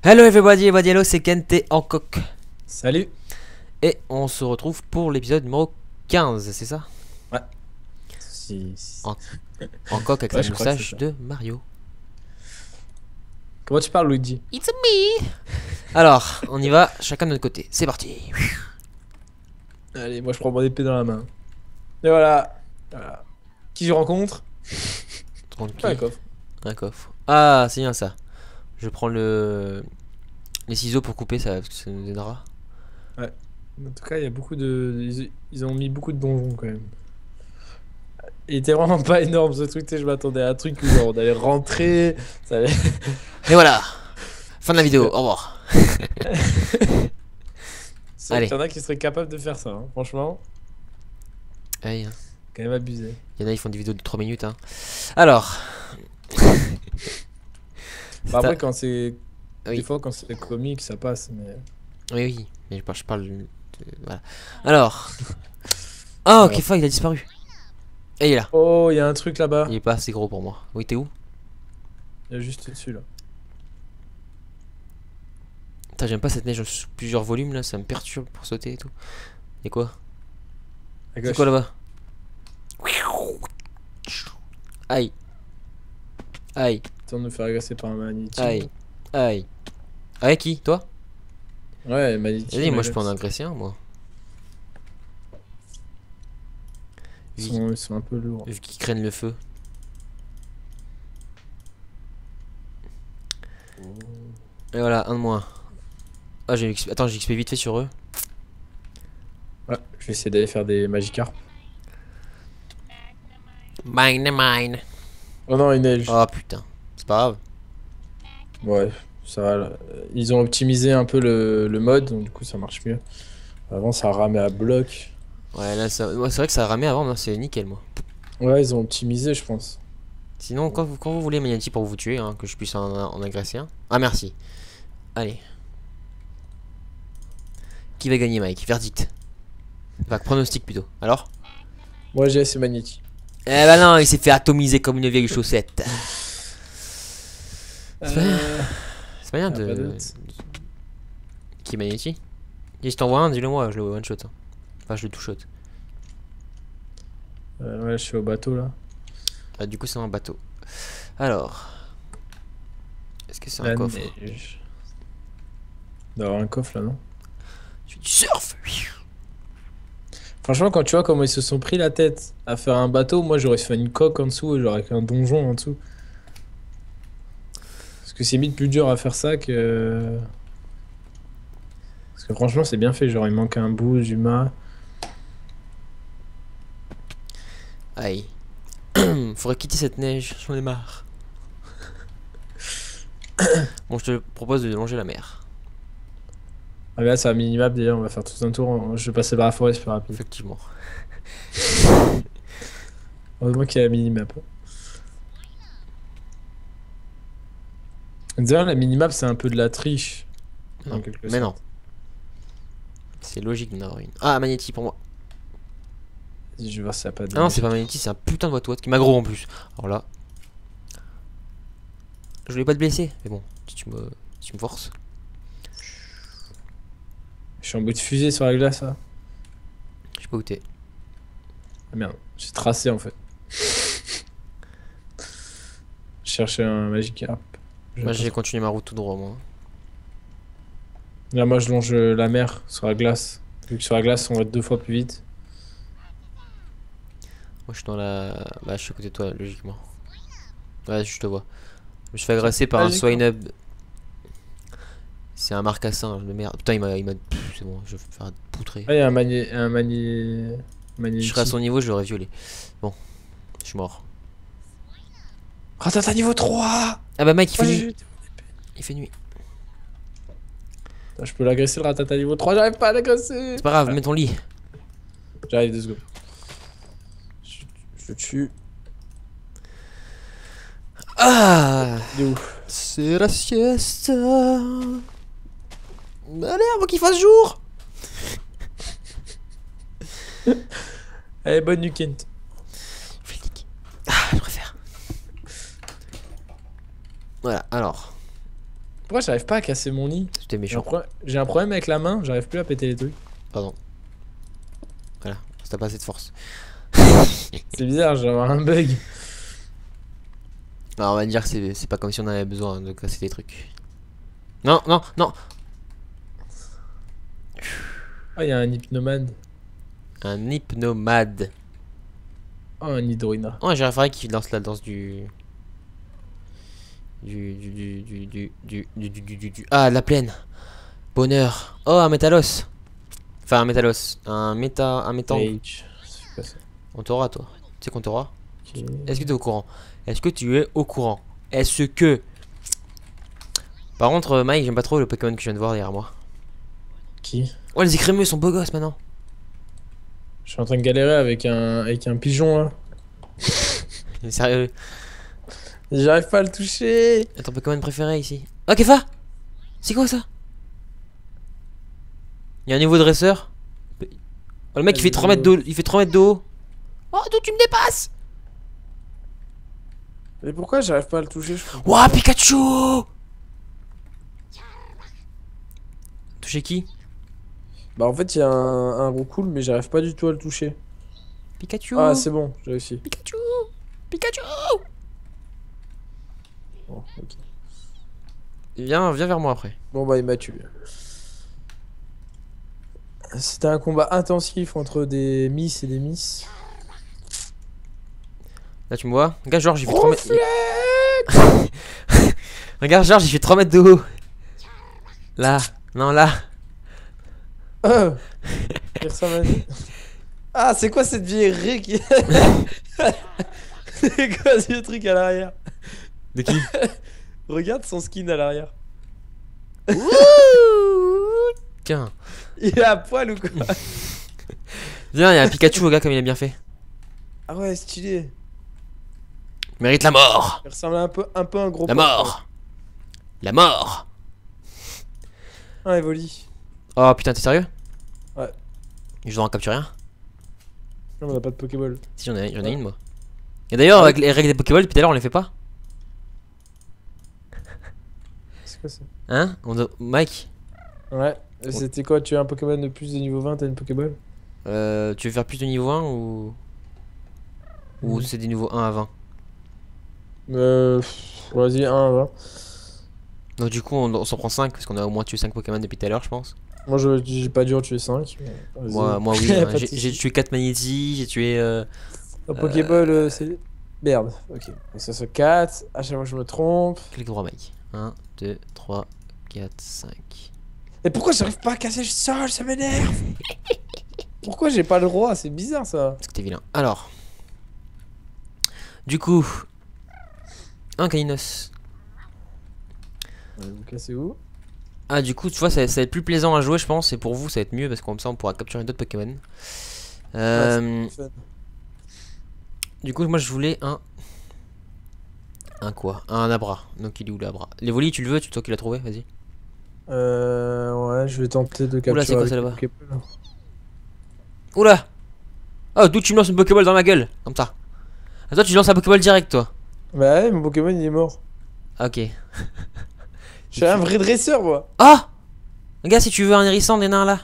Hello everybody, hello, c'est Kent et Hancock. Salut. Et on se retrouve pour l'épisode numéro 15, c'est ça? Ouais. Si. Hancock avec Ouais, la je crois que moustache c'est ça. de Mario. Comment tu parles, Luigi? It's me. Alors, on y va, chacun de notre côté. C'est parti. Allez, moi je prends mon épée dans la main. Et voilà. Voilà. Qui je rencontre? Tranquille. Un coffre. Un coffre. Ah, c'est bien ça. Je prends les ciseaux pour couper ça, parce que ça nous aidera. En tout cas, il y a beaucoup de. Ils ont mis beaucoup de donjons quand même. Il était vraiment pas énorme ce truc, tu sais, je m'attendais à un truc où genre, on allait rentrer. Ça allait... Et voilà. Fin de la vidéo, au revoir. C'est vrai Allez. qu'il y en a qui seraient capables de faire ça, hein. Franchement, Allez, hein. quand même abusé. Il y en a, ils font des vidéos de 3 minutes. Hein. Alors. Bah, après, quand c'est. Oui. Des fois, quand c'est comique, ça passe, mais. Oui, oui, mais je parle voilà. Alors. Oh, ok, fuck, il a disparu. Et il est là. Oh, il y a un truc là-bas. Il est pas assez gros pour moi. Oui, t'es où? Il y a juste dessus là. Putain, j'aime pas cette neige sous plusieurs volumes là, ça me perturbe pour sauter et tout. Et quoi? À C'est gauche. quoi là-bas? Aïe. Aïe. Attends de nous faire agresser par un magnétique. Aïe. Aïe. Aïe, qui? Toi? Ouais, magnétique. Vas-y, moi je peux en agresser un, moi. Ils sont un peu lourds. Vu qu'ils craignent le feu. Et voilà, un de moins. Ah, attends, j'ai XP vite fait sur eux. Ouais, je vais essayer d'aller faire des Magikarp. Mine. Oh non, il neige. Oh putain. C'est pas grave. Ouais, ça va. Là. Ils ont optimisé un peu le mode, donc du coup ça marche mieux. Avant ça ramait à bloc. Ouais, là, ça... ouais, c'est vrai que ça ramait avant, mais c'est nickel, moi. Ouais, ils ont optimisé, je pense. Sinon, quand vous voulez Magnati pour vous tuer, hein, que je puisse en agresser un. Ah, merci. Allez. Qui va gagner, Mike? Verdict. Enfin, pronostic plutôt. Alors? Moi j'ai assez magnétique. Eh bah non, il s'est fait atomiser comme une vieille chaussette. C'est pas bien pas de. doute. Qui est Magneti? Et je t'envoie un, dis-le moi, je le one shot. Hein. Enfin, je le two shot. Ouais, je suis au bateau là. Ah, du coup, c'est un bateau. Alors. Est-ce que c'est un La coffre? neige. Il doit y avoir un coffre là, non? Je fais du surf! Franchement, quand tu vois comment ils se sont pris la tête à faire un bateau, moi j'aurais fait une coque en dessous, genre avec un donjon en dessous. Parce que c'est limite plus dur à faire ça que. Parce que franchement, c'est bien fait. Genre, il manque un bout du mât. Aïe. Faudrait quitter cette neige, j'en ai marre. Bon, je te propose de longer la mer. Ah, mais là, c'est un minimap déjà. On va faire tout un tour. Je vais passer par la forêt, c'est plus rapide. Effectivement. Heureusement qu'il y a la minimap. D'ailleurs, la minimap, c'est un peu de la triche. Non. En quelque Mais non. sorte. C'est logique d'en avoir une. Ah, Magneti pour moi. Je vais voir si ça a pas de. Ah non, c'est pas Magneti, c'est un putain de boîte qui m'a gros en plus. Alors là. Je voulais pas te blesser, mais bon, si tu me forces. Je suis en bout de fusée sur la glace là. Je sais pas où t'es. Ah merde, j'ai tracé en fait. Je cherchais un Magikarp. Moi j'ai continué ma route tout droit, moi. Là, moi, je longe la mer sur la glace. Vu que sur la glace, on va 2 fois plus vite. Moi je suis dans la. Bah, je suis à côté de toi, logiquement. Ouais, je te vois. Je me suis fait agresser par un Logiquement. Swinub. C'est un marcassin de merde. Putain, il m'a. C'est bon, je vais me faire poutrer. Ah, il y a un Je serais à son niveau, je l'aurais violé. Bon, je suis mort. Ratata niveau 3. Ah bah, mec, il fait Ouais, nuit. Il fait nuit. Putain, je peux l'agresser le ratata niveau 3, j'arrive pas à l'agresser. C'est pas grave, mets ton lit. J'arrive 2 secondes. Je le tue. Ah, Il est où? c'est la sieste. Allez, avant qu'il fasse jour. Allez, bonne nuit, Kent. Je vais le niquer. Ah, je préfère. Voilà, alors. Pourquoi j'arrive pas à casser mon nid? C'était méchant. J'ai un problème avec la main, j'arrive plus à péter les trucs. Pardon. Voilà, t'as pas assez de force. C'est bizarre, j'ai avoir un bug. Alors on va dire que c'est pas comme si on avait besoin de casser des trucs. Non, non, non. Ah, il y a un hypnomade. Un hypnomade. Oh, un hydroïna. Oh, j'ai référé qui lance la danse Ah, la plaine. Bonheur. Oh, un métalos. Enfin, un métalos. Un métang. Rage. C'est quoi ça? On t'aura, toi. Tu sais qu'on t'aura. Ok. Est-ce que tu es au courant? Est-ce que tu es au courant? Est-ce que... Par contre, Mike, j'aime pas trop le Pokémon que je viens de voir derrière moi. Qui? Oh, les écrémeux sont beaux gosses maintenant. Je suis en train de galérer avec un pigeon là. Sérieux. J'arrive pas à le toucher. Ton Pokémon préféré ici. Oh, Kefa! C'est quoi ça? Il y a un niveau de dresseur. Oh, le mec il fait 3 mètres de haut. Il fait 3 mètres de haut. Oh, d'où tu me dépasses? Mais pourquoi j'arrive pas à le toucher? Ouah, Pikachu! Toucher qui? Bah en fait il y a un Roucoule mais j'arrive pas du tout à le toucher. Pikachu! Ah c'est bon, j'ai réussi. Pikachu! Pikachu! Bon, ok. Viens vers moi après. Bon bah il m'a tué. C'était un combat intensif entre des Miss et des Miss. Là tu me vois? Regarde Georges, il fait 3 mètres. Regarde Georges, il fait 3 mètres de haut. Là. Non là. Personne m'a dit. Ah c'est quoi cette vieille ré qui... C'est quoi ce truc à l'arrière? De qui? Regarde son skin à l'arrière. Tiens. Il est à poil ou quoi? Viens, il y a un Pikachu au gars comme il a bien fait. Ah ouais stylé. Mérite la mort. Il ressemble un peu à un gros La porc, mort. La mort. quoi. Ah Evoli. Oh putain, t'es sérieux? Ouais. Je dois en capturer un? Non on a pas de Pokéball. Si j'en ai une moi. Et d'ailleurs avec les règles des Pokéballs depuis tout à l'heure on les fait pas? C'est quoi ça? Hein? Mike? Ouais. C'était quoi? Tu as un Pokémon de plus de niveau 20, t'as une Pokéball? Tu veux faire plus de niveau 1 ou... Ou c'est des niveaux 1 à 20? Vas-y, 1 à 20. Donc du coup on s'en prend 5 parce qu'on a au moins tué 5 Pokémon depuis tout à l'heure je pense. Moi j'ai pas dû en tuer 5. Moi oui, hein. J'ai tué 4 Magnétis, j'ai tué... Un Pokéball c'est... Merde, ok. Et ça c'est 4, à chaque fois je me trompe. Clique droit Mike. 1, 2, 3, 4, 5. Et pourquoi j'arrive pas à casser le sol? Ça m'énerve. Pourquoi j'ai pas le droit? C'est bizarre ça. Parce que t'es vilain. Alors... Du coup... Un Kainos. Vous cassez où? Ah du coup tu vois ça va être plus plaisant à jouer je pense. Et pour vous ça va être mieux parce que comme ça on pourra capturer d'autres Pokémon. Du coup moi je voulais un quoi? Un Abra. Donc il est où l'Abra? L'Evoli tu le veux? Tu toi qui l'as trouvé? Vas-y. Ouais je vais tenter de capturer. Oula c'est quoi avec ça là-bas? Pokéball. Oula! Oh d'où tu me lances une Pokéball dans ma gueule? Comme ça. Ah, toi tu lances un Pokéball direct toi. Bah ouais mon Pokémon il est mort. Ah, ok. Je suis un vrai dresseur moi. Ah! Regarde si tu veux un hérissant des nains là.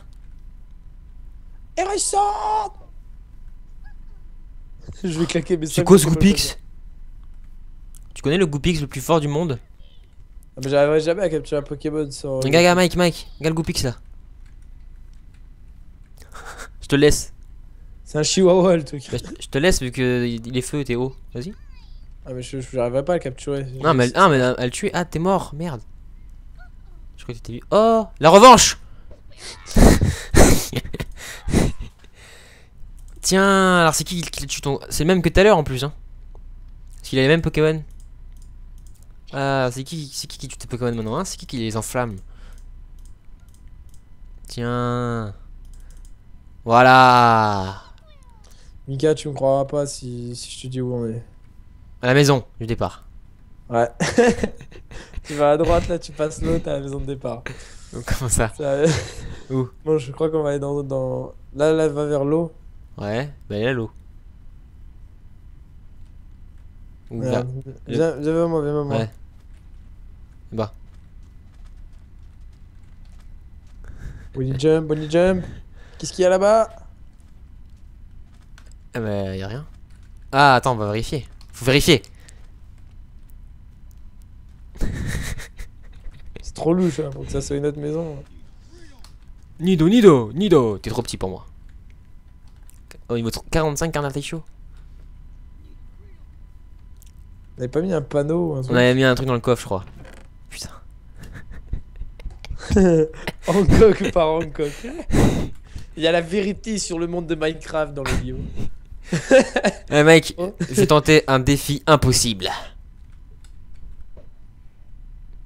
Hérissant. Je vais claquer mes C'est 5 quoi ce Pokéballs. Goopix? Tu connais le Goopix le plus fort du monde? Ah, mais j'arriverai jamais à capturer un Pokémon sans... Regarde Mike, regarde le Goopix là. Je te laisse. C'est un chihuahua le truc. Bah, je te laisse vu que il est feu et t'es haut. Vas-y. Ah mais j'arriverai pas à le capturer. Non mais elle tue. Ah t'es mort, merde. Je crois que t'étais vu. Oh la revanche. Tiens, alors c'est qui tue ton... C'est le même que tout à l'heure en plus hein. Parce qu'il a les mêmes Pokémon. Ah c'est qui tue tes Pokémon maintenant hein? C'est qui les enflamme? Tiens. Voilà. Mika tu me croiras pas si je te dis où on est. À la maison du départ. Ouais. Tu vas à droite là tu passes l'autre à la maison de départ. Donc, comment ça? Où? Bon je crois qu'on va aller dans... Là va vers l'eau. Ouais, bah il y a l'eau. Ou Viens vers moi, viens vers moi. Ouais. Bah. Bonnie jump, Bonnie jump. Qu'est-ce qu'il y a là-bas? Ah bah y'a rien. Ah attends, on va vérifier. Faut vérifier. C'est trop louche hein, pour que ça soit une autre maison. Nido, Nido, Nido. T'es trop petit pour moi. Au niveau 45 carnet chaud. On avait pas mis un panneau ou un On truc? avait mis un truc dans le coffre, je crois. Putain. Hancock par Hancock. Il y a la vérité sur le monde de Minecraft dans le vidéo. Eh mec, Oh. j'ai tenté un défi impossible.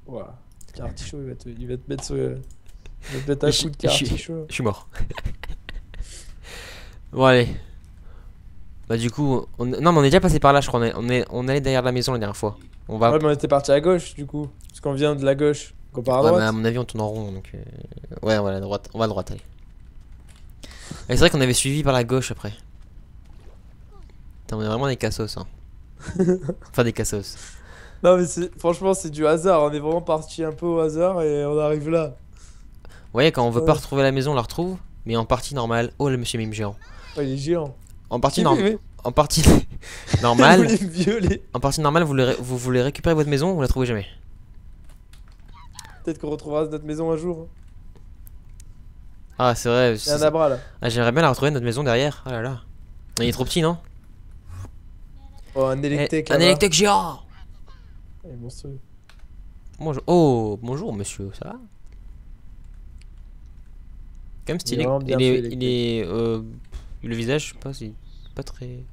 Ouah. Cartichaud, il va te mettre sur. Il va te mettre un coup de cartichaud. Je suis mort. Bon allez. Bah du coup, non mais on est déjà passé par là je crois, on allait derrière la maison la dernière fois. On va... Ouais mais on était parti à gauche du coup. Parce qu'on vient de la gauche. Donc on part à Ouais, droite. mais à mon avis on tourne en rond donc... Ouais on va à droite, allez. Et c'est vrai qu'on avait suivi par la gauche après. Putain, on est vraiment des cassos hein. Enfin des cassos. Non mais franchement c'est du hasard. On est vraiment parti un peu au hasard et on arrive là. Vous voyez quand on veut pas retrouver la maison on la retrouve. Mais en partie normale... Oh le monsieur mime géant. Oh, il est géant. En partie Oui, oui. En partie Il normale... voulait me violer. En partie normale vous voulez récupérer votre maison ou vous la trouvez jamais. Peut-être qu'on retrouvera notre maison un jour. Ah c'est vrai. Il y a un abra là. Ah, j'aimerais bien la retrouver notre maison derrière. Oh là là. Il est trop petit non? Oh un électrique. Un électrique géant. Il est monstrueux. Bonjour. Oh bonjour monsieur, ça va? Quand même stylé. vraiment bien fait, Le visage, je sais pas, c'est pas très...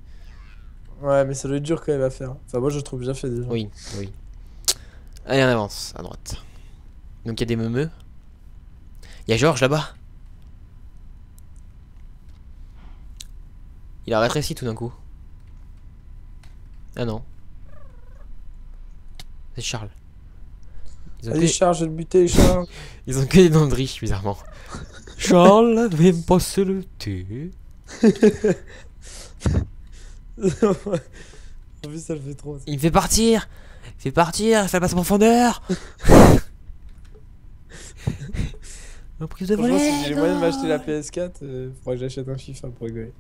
Ouais mais ça doit être dur quand même à faire. Enfin moi je le trouve bien fait déjà. Oui, oui. Allez on avance, à droite. Donc il y a des meumeux. Il y a Georges là-bas. Il a rétréci tout d'un coup. Ah non. C'est Charles. Ils ont, Allez que... Charles, je vais te buter Charles. Ils ont que des noms de riches bizarrement. Charles avait me passer le thé. En plus ça le fait trop. Il me fait partir. Il fait passer en profondeur. Prise de Franchement volée. si j'ai les moyens de m'acheter la PS4, faudrait que j'achète un FIFA pour rigoler.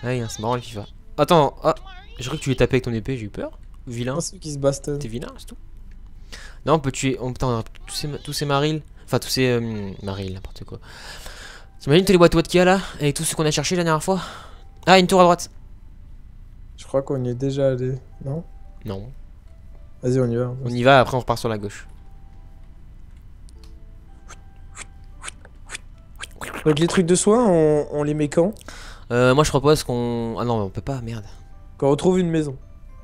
Ah oui, c'est marrant le FIFA. Attends, ah, j'ai cru que tu les tapais avec ton épée, j'ai eu peur. Vilain. Non, ceux qui se bastonne. T'es vilain, c'est tout. Non, on peut tuer. Putain, on a tous ces marils. Enfin, tous ces marils, n'importe quoi. T'imagines tous les boîtes qu'il y a là? Avec tout ce qu'on a cherché la dernière fois? Ah, une tour à droite. Je crois qu'on y est déjà allé. Non? Non. Vas-y, on y va. On y va, après on repart sur la gauche. Donc les trucs de soins, on les met quand? Moi je propose qu'on... Ah non, on peut pas, merde. Quand on trouve une maison.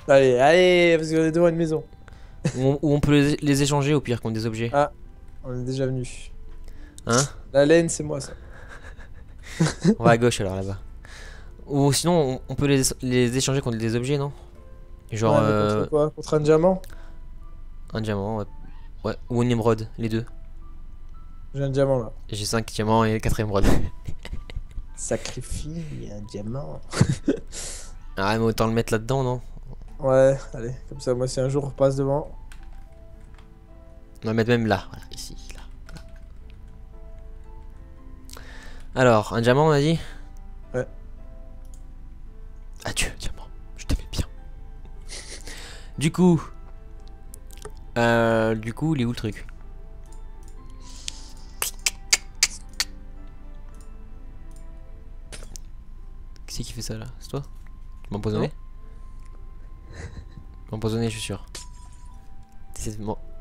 Allez, allez, parce qu'on est devant une maison. Ou on peut les échanger au pire contre des objets. Ah, on est déjà venu. Hein? La laine, c'est moi ça. On va à gauche alors là-bas. Ou sinon on peut les échanger contre des objets, non? Genre Ouais, mais contre quoi? Contre un diamant? un diamant, ouais. Ouais, ou une émeraude, les deux. J'ai un diamant là. J'ai 5 diamants et 4 émeraudes. Sacrifie un diamant. Ah mais autant le mettre là-dedans, non? Ouais, allez, comme ça, moi si un jour on repasse devant. On va le mettre même là, voilà, ici, là. Alors, un diamant on a dit? Ouais. Adieu, diamant, je t'aimais bien. Du coup, il est où le truc? Qui c'est qui fait ça là? C'est toi? Tu m'as empoisonné? Tu m'as empoisonné, je suis sûr.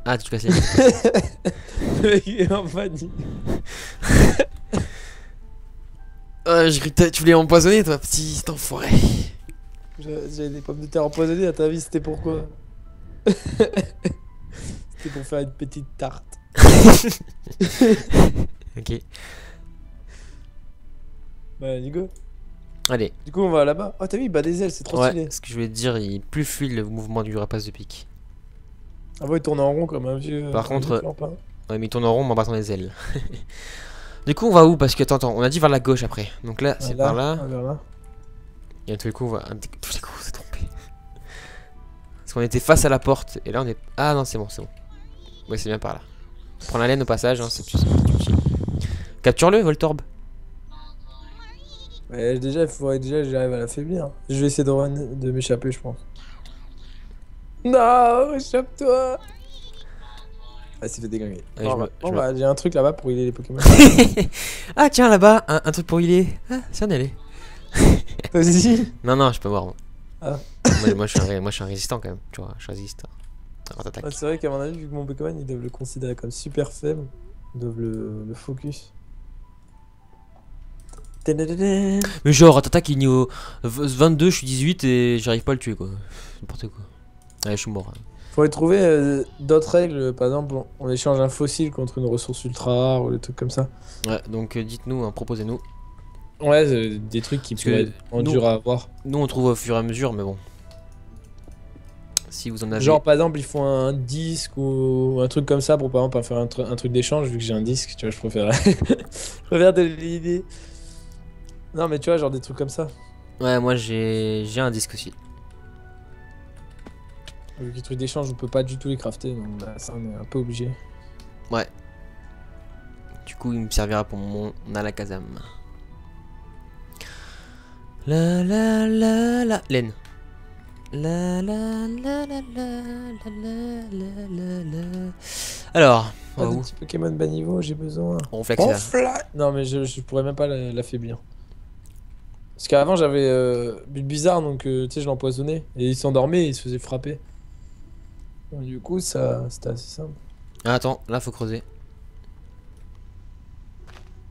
Ah, tu casses les... Le mec il est en panique. J'ai cru que tu voulais m'empoisonner toi, petit enfoiré. J'avais des pommes de terre empoisonnées, à ta vie c'était pourquoi? C'était pour faire une petite tarte. Ok. Bah, Nico. Allez. Du coup, on va là-bas. Oh, t'as vu, il bat des ailes, c'est trop Ouais, stylé. ce que je voulais te dire, il est plus fluide le mouvement du rapace de pique. Ah, ouais, il tourne en rond comme un vieux. Par contre, vieux clampin. Ouais, mais il tourne en rond en battant les ailes. Du coup, on va où? Parce que, attends, on a dit vers la gauche après. Donc là, c'est par là. Ah, vers là. Et à tous les coups, on va. Tous les coups, on s'est trompé. Parce qu'on était face à la porte. Et là, on est. Ah non, c'est bon, c'est bon. Ouais, c'est bien par là. Prends la laine au passage, hein, c'est plus utile. Capture-le, Voltorb. Ouais, déjà, il faudrait déjà que j'arrive à l'affaiblir. Je vais essayer de m'échapper, je pense. Non, échappe-toi! Ah, c'est fait déglinguer. Allez, Bon, je me- bah, je bon, me- bah, j'ai un truc là-bas pour healer les Pokémon. Ah tiens là-bas, un truc pour healer. Ah, c'est un allé. Vas-y. Non, non, je peux voir. Moi. Ah. Moi, je suis un résistant quand même. Tu vois, je résiste. Alors, t'attaques. Ah, c'est vrai qu'à mon avis, vu que mon Pokémon, ils doivent le considérer comme super faible, ils doivent le focus. Tadadadam. Mais genre, t'attaques, il est niveau 22, je suis 18 et j'arrive pas à le tuer quoi. N'importe quoi. Allez, je suis mort. Faudrait trouver d'autres règles, par exemple, on échange un fossile contre une ressource ultra rare ou des trucs comme ça. Ouais, donc dites-nous, hein, proposez-nous. Ouais, des trucs qui Parce que pourraient être en nous- dur à avoir. Nous, on trouve au fur et à mesure, mais bon. Si vous en avez. Genre, par exemple, il faut un disque ou un truc comme ça pour, par exemple, faire un truc d'échange, vu que j'ai un disque, tu vois, je préfère. Je préfère te l'idée. Non, mais tu vois, genre des trucs comme ça. Ouais, moi j'ai un disque aussi. Vu que les trucs d'échange, on peut pas du tout les crafter, donc bah, ça, on est un peu obligé. Ouais. Du coup, il me servira pour mon Alakazam. La la la la. Laine. La la la la la la la la la. Alors, Pas de où petits Pokémon bas niveau, j'ai besoin. on flex là. Non, mais je pourrais même pas l'affaiblir. Parce qu'avant, j'avais Bulbizarre, donc tu sais, je l'empoisonnais. Et il s'endormait et il se faisait frapper. Donc, du coup, ça, c'était assez simple. Ah, attends, là faut creuser.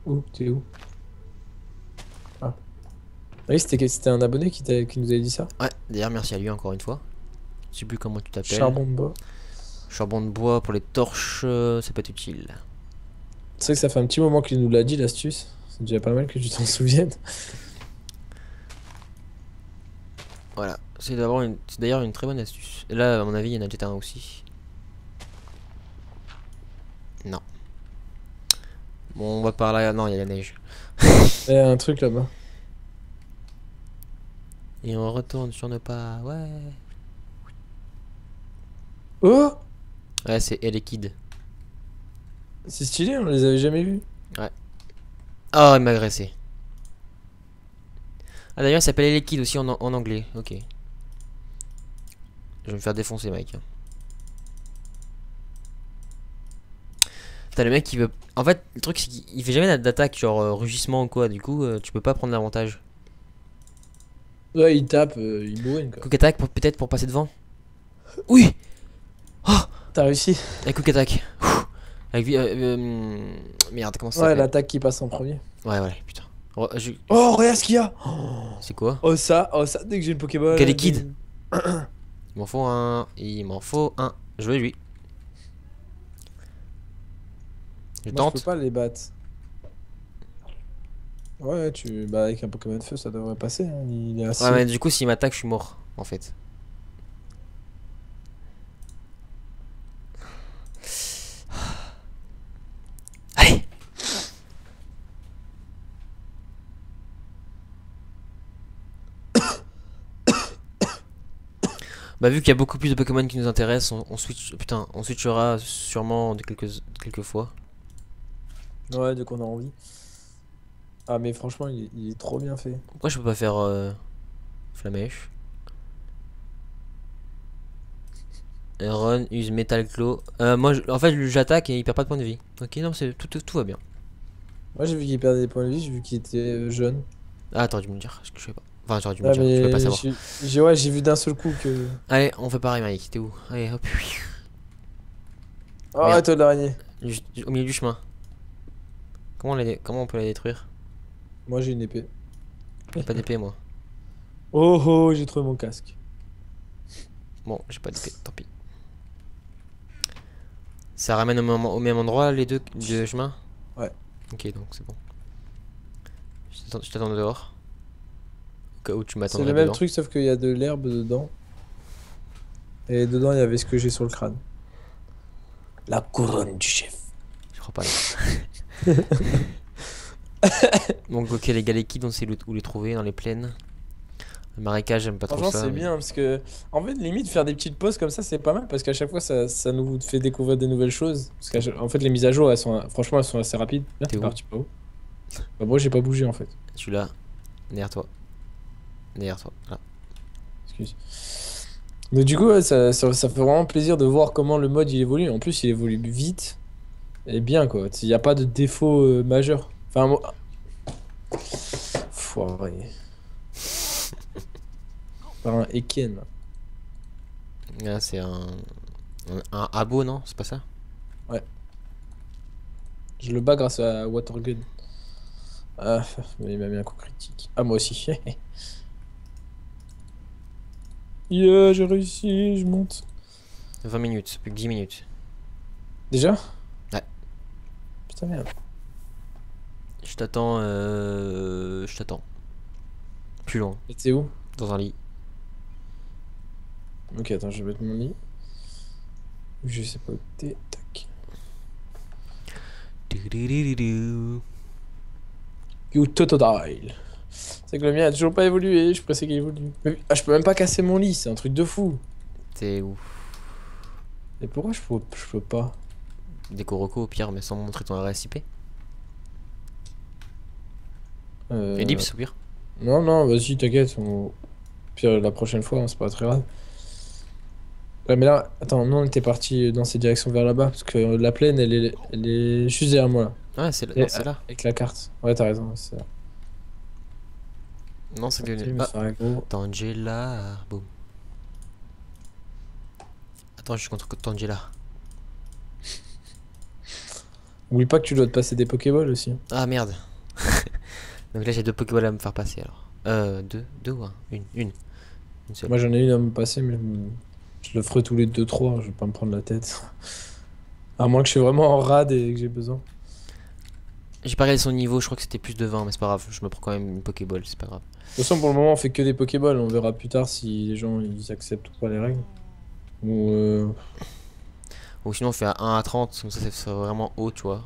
Où? T'es où? Ah. Oui, c'était un abonné qui nous avait dit ça. Ouais, d'ailleurs, merci à lui encore une fois. Je sais plus comment tu t'appelles. Charbon de bois. Charbon de bois pour les torches, ça peut être utile. C'est vrai que ça fait un petit moment qu'il nous l'a dit, l'astuce. C'est déjà pas mal que tu t'en souviennes. Voilà, c'est d'ailleurs une très bonne astuce. Et là, à mon avis, il y en a peut-être un aussi. Non. Bon, on va par là. Non, il y a la neige. Il y a un truc là-bas. Et on retourne sur nos pas. Ouais. Oh! Ouais, c'est Elekid. C'est stylé, on les avait jamais vus. Oh, il m'a agressé. Ah, d'ailleurs, il s'appelle Elekid aussi en anglais. Ok. Je vais me faire défoncer, mec. T'as le mec qui veut. En fait, le truc, c'est qu'il fait jamais d'attaque, genre rugissement ou quoi. Du coup, tu peux pas prendre l'avantage. Ouais, il tape, il bourrine quoi. Quick attack, peut-être pour passer devant. Oui! T'as réussi? Avec quick attack. Avec. Merde, comment ça Ouais, s'appelle? l'attaque qui passe en premier. Ouais, putain. Oh, regarde ce qu'il y a! C'est quoi? Oh, ça, dès que j'ai une Pokéball. Quel liquide? Il m'en faut un. Il m'en faut un. Je veux lui. Je Moi, je tente. peux pas les battre. Ouais, bah, avec un Pokémon de feu, ça devrait passer. Hein. Il est assez. Ouais, mais du coup, s'il m'attaque, je suis mort. En fait. Allez! Bah, vu qu'il y a beaucoup plus de Pokémon qui nous intéressent, on switch. Putain, on switchera sûrement de quelques fois. Ouais, dès qu'on a envie. Ah, mais franchement, il est trop bien fait. Pourquoi je peux pas faire Flamèche? Run, use Metal Claw. Moi, en fait, j'attaque et il perd pas de points de vie. Ok, non, tout va bien. Moi, j'ai vu qu'il perdait des points de vie, j'ai vu qu'il était jeune. Ah, t'aurais dû me le dire, je sais pas. Enfin, j'aurais dû me Ouais, le dire, je peux pas mais savoir. j'ai vu d'un seul coup que. Allez, on fait pareil, Mike. T'es où? Allez, hop. Oh, Merde. toi de l'araignée. Au milieu du chemin. Comment on peut la détruire? Moi, j'ai une épée. J'ai pas d'épée, moi. Oh oh, j'ai trouvé mon casque. Bon, j'ai pas d'épée, tant pis. Ça ramène au même endroit les deux chemins? Ouais. Ok, donc c'est bon. Je t'attends dehors. Au cas où tu C'est m'attendrais le même dedans. truc, sauf qu'il y a de l'herbe dedans. Et dedans, il y avait ce que j'ai sur le crâne. La couronne du chef. Je crois pas là. Donc ok, les Galékides, on sait où les trouver dans les plaines. Le marécage, j'aime pas trop Franchement, ça. c'est mais- bien parce que, en fait, limite, faire des petites pauses comme ça, c'est pas mal parce qu'à chaque fois, ça nous fait découvrir des nouvelles choses. Parce qu'en fait, les mises à jour, franchement, elles sont assez rapides. Là, T'es t'es où? parti pas où? Bah, moi, j'ai pas bougé en fait. Celui-là, derrière toi. Derrière toi. Là. Excuse. Mais du coup, ouais, ça fait vraiment plaisir de voir comment le mode il évolue. En plus, il évolue vite et bien quoi. Il n'y a pas de défaut majeur. Enfin, moi. Foiré. Par un Eken. Là. Là, c'est un abo, non? C'est pas ça? Ouais. Je le bats grâce à Watergun. Ah, mais il m'a mis un coup critique. Ah, moi aussi. Yeah, j'ai réussi, je monte. 20 minutes, plus que 10 minutes. Déjà? Ouais. Putain, merde. Je t'attends. Je t'attends. Plus loin, Et t'es où? dans un lit. Ok, attends, je vais mettre mon lit. Je sais pas où t'es. Tac. Du-du-du-du-du. You Totodile. C'est que le mien a toujours pas évolué, je suis pressé qu'il évolue. Ah, je peux même pas casser mon lit, c'est un truc de fou. T'es où? Et pourquoi je peux pas? Déco reco au pire, mais sans montrer ton adresse IP. Ellipse au pire. Non, non, vas-y, t'inquiète. Pire, la prochaine fois, hein, c'est pas très grave. Ouais, mais là, attends, non, on était parti dans cette directions vers là-bas, parce que la plaine, elle est juste derrière moi, là. Ouais, c'est là. Et, Non, c'est là. avec la carte. Ouais, t'as raison, c'est ça. Non, c'est Ok, devenu. mais Ah, ça va, gros. Tangela. Boum. Attends, je suis contre Tangela. Oublie pas que tu dois te passer des Pokéballs aussi. Ah merde. Donc là, j'ai 2 Pokéballs à me faire passer alors. Deux ou un? Une seule. Moi, j'en ai une à me passer, mais je le ferai tous les 2-3, je vais pas me prendre la tête. À moins que je suis vraiment en rade et que j'ai besoin. J'ai pas regardé son niveau, je crois que c'était plus de 20, mais c'est pas grave. Je me prends quand même une Pokéball, c'est pas grave. De toute façon, pour le moment, on fait que des Pokéballs. On verra plus tard si les gens ils acceptent ou pas les règles. Ou Ou sinon, on fait à 1 à 30, comme ça, c'est vraiment haut, tu vois.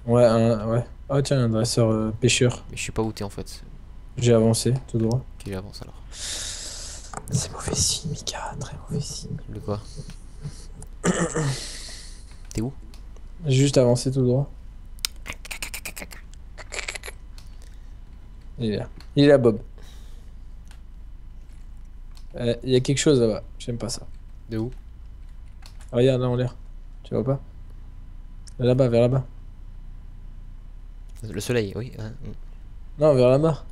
ouais, ouais. Ah tiens, un dresseur pêcheur. Mais je sais pas où t'es en fait. J'ai avancé, tout droit. Ok, j'avance alors. C'est mauvais signe, Mika, très mauvais signe. De quoi? T'es où? J'ai juste avancé tout droit. Il est là. Il est là, Bob. Il y a quelque chose là-bas. J'aime pas ça. De où? Ah, regarde là en l'air. Tu vois pas? Là-bas, vers là-bas. Le soleil, oui. Non, vers là-bas.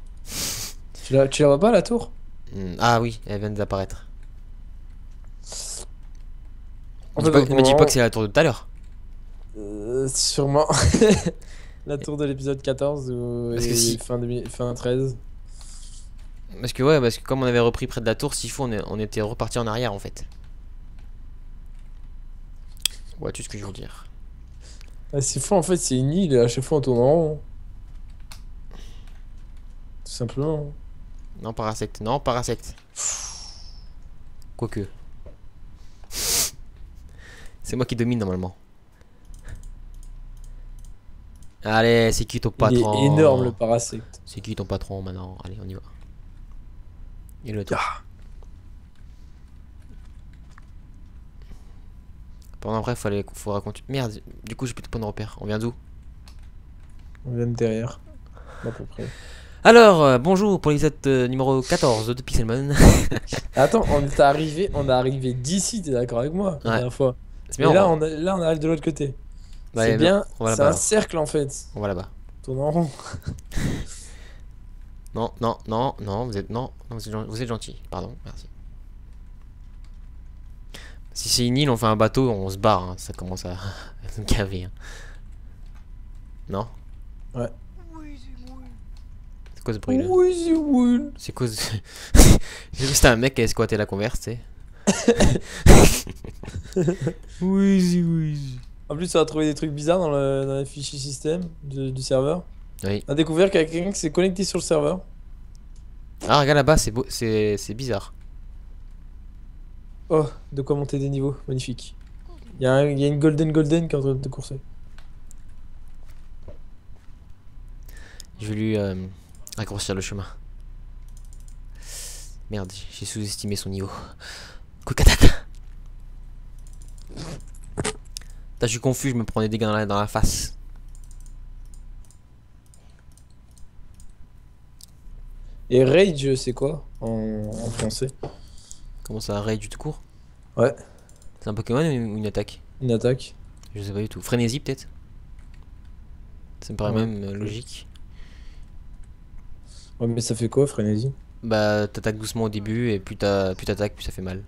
Tu la vois pas la tour? Ah oui, elle vient d'apparaître. En Ne fait, me dis pas que c'est la tour de tout à l'heure. sûrement. La tour de l'épisode 14 Parce que et si- fin 13. Parce que ouais, parce que comme on avait repris près de la tour, s'il faut, on était reparti en arrière en fait. Vois-tu ce que je veux dire? Ah, c'est fou, en fait, c'est une île et à chaque fois on tourne en rond. Tout simplement. Non, parasecte. Non, parasecte. Quoique. C'est moi qui domine normalement. Allez, c'est qui ton Il patron? est énorme le parasecte. C'est qui ton patron maintenant? Allez, on y va. Et le tour. Pendant après, faudra continuer. Merde, du coup, j'ai plus de points de repère. On vient d'où? On vient de derrière. À peu près. Alors, bonjour pour l'épisode numéro 14 de Pixelmon. Attends, on est arrivé d'ici, t'es d'accord avec moi? La Ouais. dernière fois. C'est Et bien, là, on arrive de l'autre côté. Ouais, C'est bien, on va c'est là-bas. un cercle en fait. On va là-bas. On tourne en rond. Non, non, non, non, vous êtes. Non, non, vous êtes gentil. Pardon, merci. Si c'est une île, on fait un bateau, on se barre. Hein. Ça commence à nous caver. Hein. Non? Ouais. C'est quoi ce bruit là? Oui, c'est oui. C'est quoi ce... J'ai vu que c'était un mec qui a squatté la converse, tu sais. Oui, oui. En plus, on a trouvé des trucs bizarres dans les fichiers système du serveur. Oui. On a découvert qu'il y a quelqu'un qui s'est connecté sur le serveur. Ah, regarde là-bas, c'est beau, c'est bizarre. Oh, de quoi monter des niveaux, magnifique. Il y a une golden qui est en train de courser. Je vais lui raccourcir le chemin. Merde, j'ai sous-estimé son niveau. Quick attack. Je suis confus, je me prends des dégâts dans la face. Et Rage, c'est quoi en français? Comment ça, raid du tout court? Ouais, C'est un Pokémon ou une attaque? une attaque. Je sais pas du tout. Frénésie peut-être? Ça me paraît Ouais. même logique. Ouais, mais ça fait quoi, frénésie? Bah t'attaques doucement au début et plus t'attaques, plus ça fait mal.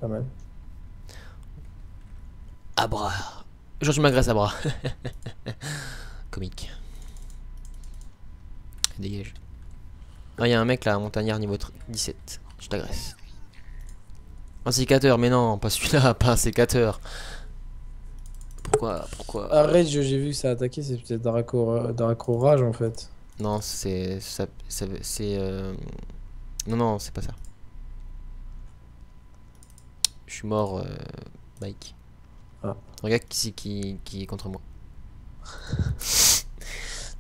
Pas mal. Abra. Genre tu m'agresses Abra. Comique. Dégage. Ah y'a un mec là, un montagnard niveau 17. Je t'agresse. Un sécateur, mais non, pas celui-là, pas un sécateur. Pourquoi? Ah, Rage, j'ai vu que ça a attaqué, c'est peut-être Draco Rage en fait. Non, c'est non, c'est pas ça. Je suis mort, Mike. Ah. Regarde qui est contre moi.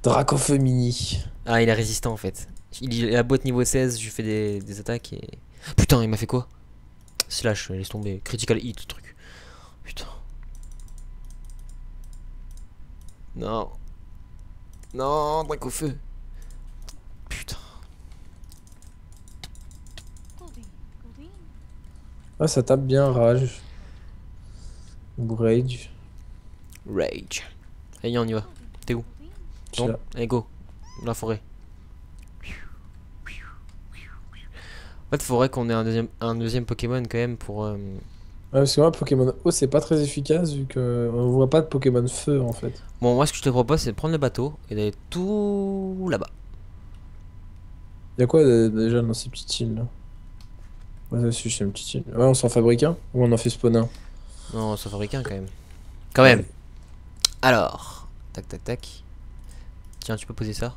Dracofemini. Ah, il est résistant en fait. Il est à boîte niveau 16, je lui fais des attaques et... Putain, il m'a fait quoi? Slash, laisse tomber. Critical hit, le truc. Putain. Non. Non, Drac au feu. Putain. Ouais, ça tape bien, Rage. Ou Rage. Rage. Allez, on y va. T'es où? Je suis Non. là. Allez, go. La forêt. En fait, faudrait qu'on ait un deuxième Pokémon quand même pour... Ouais, parce que moi, Pokémon eau, c'est pas très efficace vu que on voit pas de Pokémon feu en fait. Bon, moi, ce que je te propose, c'est de prendre le bateau et d'aller tout là-bas. Y'a quoi déjà dans ces petites îles là? Ouais, ça aussi, c'est une petite île. Ouais, on s'en fabrique un ou on en fait spawn un? Non, ça fabrique un quand même. Quand même. Alors, tac tac tac. Tiens, tu peux poser ça.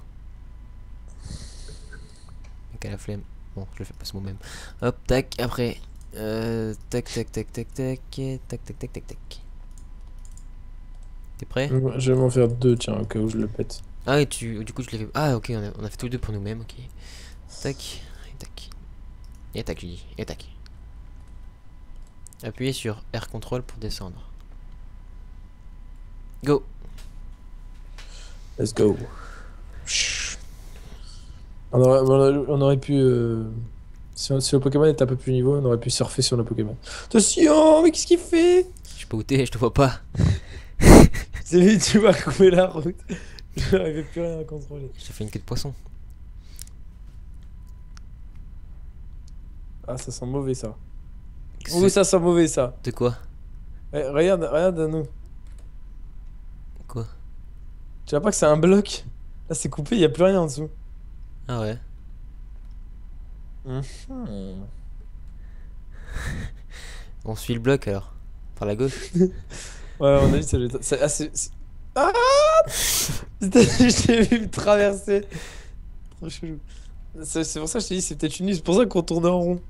Mec à la flemme. Bon, je le fais pas ce mot même. Hop, tac, après. Tac tac tac tac tac. Tac tac tac tac tac. T'es prêt? Je vais m'en faire deux, tiens, au cas où je le pète. Ah, et du coup, je l'ai fait. Ah, ok, on a fait tous les deux pour nous-mêmes, ok. Tac, et tac. Et tac, je dis. Et tac. Appuyez sur R control pour descendre. Go! Let's go. On aurait pu. Si le Pokémon était un peu plus niveau, on aurait pu surfer sur le Pokémon. Attention, mais qu'est-ce qu'il fait? Je suis pas où t'es, je te vois pas. C'est lui, tu vas couper la route. Je n'arrivais plus rien à contrôler. Je te fais une queue de poisson. Ah, ça sent mauvais ça. C'est- Oui, ça sent mauvais ça. De quoi? Eh, regarde à nous. Quoi? Tu vois pas que c'est un bloc? Là, c'est coupé, il a plus rien en dessous. Ah ouais. On suit le bloc alors. Par la gauche. Ouais, à mon avis, ça doit être. Ah je t'ai vu me traverser. Trop chelou. C'est pour ça que je t'ai dit, c'est peut-être une île. C'est pour ça qu'on tourne en rond.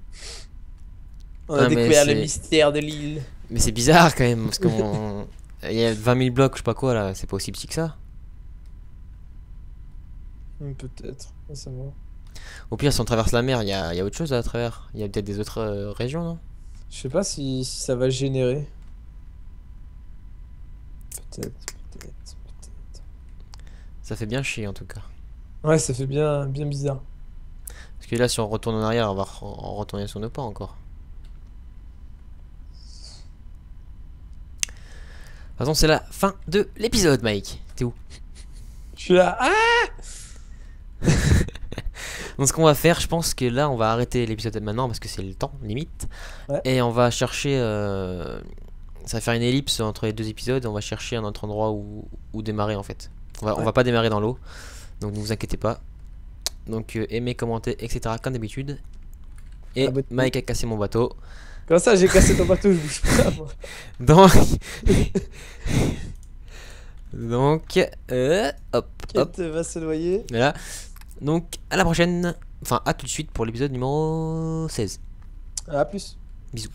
On a Ah, mais découvert le c'est- mystère de l'île. Mais c'est bizarre quand même, parce qu'on... Il y a 20 000 blocs, je sais pas quoi là, c'est pas aussi petit que ça. Peut-être. À savoir. Au pire, si on traverse la mer, il y a autre chose à travers. Il y a peut-être des autres régions, non? Je sais pas si ça va générer. Peut-être. Ça fait bien chier en tout cas. Ouais, ça fait bien bizarre. Parce que là, si on retourne en arrière, on va en retourner sur nos pas encore. De toute façon, c'est la fin de l'épisode, Mike. T'es où? Je suis là. Ah! Donc, ce qu'on va faire, je pense que là, on va arrêter l'épisode maintenant parce que c'est le temps limite. Ouais. Et on va chercher. Ça va faire une ellipse entre les deux épisodes. On va chercher un autre endroit où démarrer en fait. On va pas démarrer dans l'eau. Donc, ne vous inquiétez pas. Donc, aimez, commentez, etc. comme d'habitude. Et Abonnez-vous. Mike a cassé mon bateau. Comment ça, j'ai cassé ton bateau, je bouge pas, moi. Donc. Donc. Hop. Hop. Kate va se noyer. Voilà. Donc, à la prochaine. Enfin, à tout de suite pour l'épisode numéro 16. À plus. Bisous.